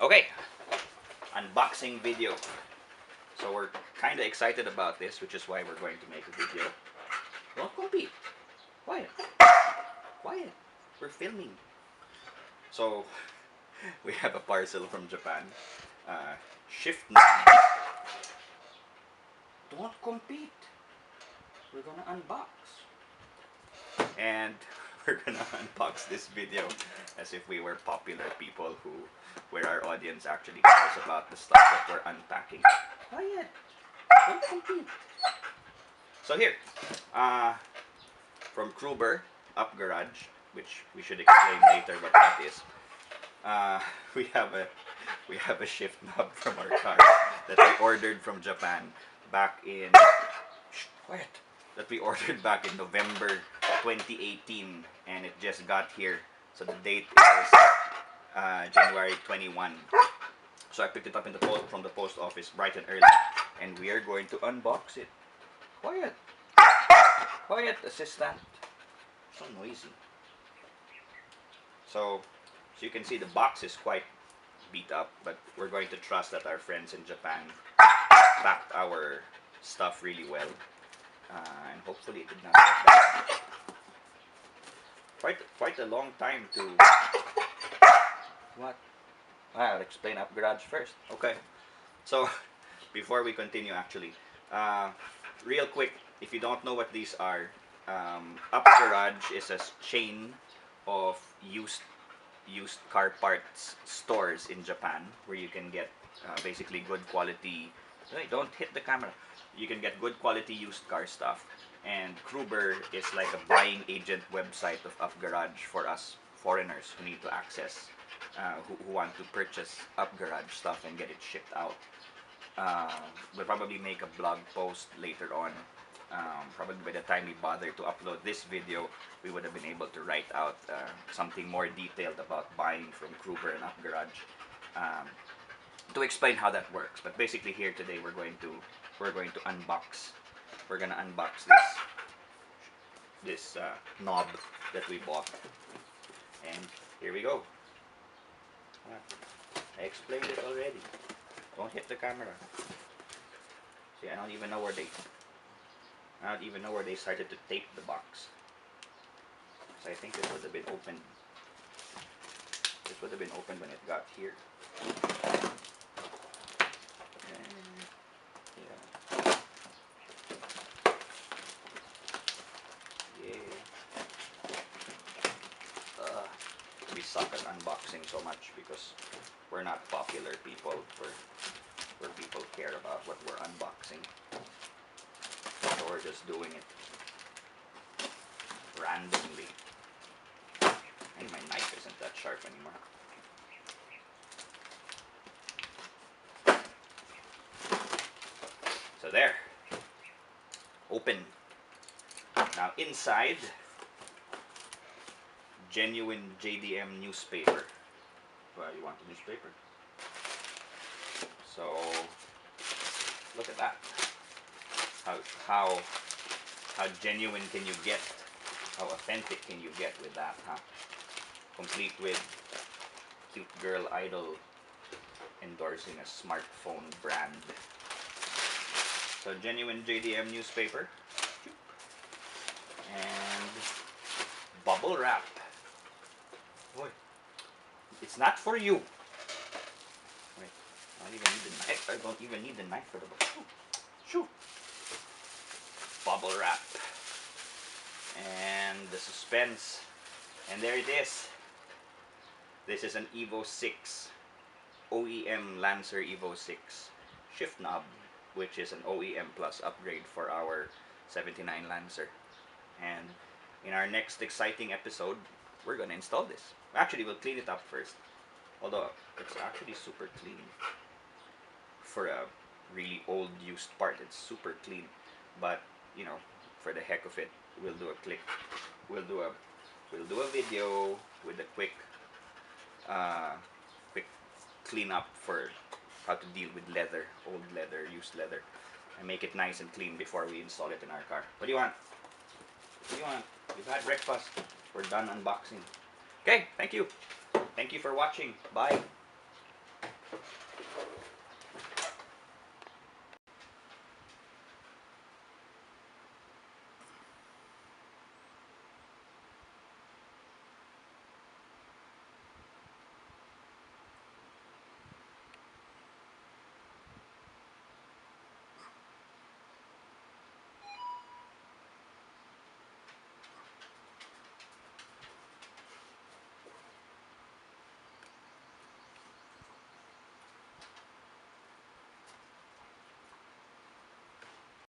Okay, unboxing video. So we're kind of excited about this, which is why we're going to make a video. Don't compete. Quiet. Quiet. We're filming. So we have a parcel from Japan. Shift knob. Don't compete. We're gonna unbox. And we're gonna unbox this video as if we were popular people where our audience actually cares about the stuff that we're unpacking. Quiet. Don't compete. So here, from Kruber Up Garage, which we should explain later what that is. We have a shift knob from our car that we ordered from Japan back in quiet. That we ordered back in November 2018, and it just got here. So the date is January 21. So I picked it up in the post from the post office bright and early, and we are going to unbox it. Quiet, quiet, assistant. So noisy. So you can see the box is quite beat up, but we're going to trust that our friends in Japan packed our stuff really well, and hopefully it did not get bad. Quite a long time to what? I'll explain Up Garage first. Okay, so before we continue, actually, real quick, if you don't know what these are, Up Garage is a chain of used car parts stores in Japan where you can get basically good quality. Hey, don't hit the camera. You can get good quality used car stuff. And Kruber is like a buying agent website of Up Garage for us foreigners who need to access, who want to purchase Up Garage stuff and get it shipped out. We'll probably make a blog post later on. Probably by the time we bother to upload this video, we would have been able to write out something more detailed about buying from Kruber and Up Garage, to explain how that works. But basically, here today we're going to unbox. We're gonna unbox this knob that we bought, and here we go. I explained it already. Don't hit the camera. See, I don't even know where they started to tape the box. So I think this would have been opened. This would have been opened when it got here. We suck at unboxing so much because we're not popular people where people care about what we're unboxing. So we're just doing it randomly. And my knife isn't that sharp anymore. So there. Open. Now inside, genuine JDM newspaper. Well, you want the newspaper? So look at that. How genuine can you get? How authentic can you get with that, huh? Complete with cute girl idol endorsing a smartphone brand. So genuine JDM newspaper. And bubble wrap. Boy, it's not for you. Wait, I don't even need the knife. I don't even need the knife for the book. Shoo. Bubble wrap. And the suspense. And there it is. This is an Evo 6. OEM Lancer Evo 6 shift knob, which is an OEM Plus upgrade for our 79 Lancer. And in our next exciting episode, we're gonna install this. Actually, we'll clean it up first. Although it's actually super clean for a really old used part. It's super clean. But you know, for the heck of it, we'll do a click. We'll do a video with a quick cleanup for how to deal with leather, old leather, used leather, and make it nice and clean before we install it in our car. What do you want? What do you want? We've had breakfast. We're done unboxing. Okay, thank you. Thank you for watching. Bye.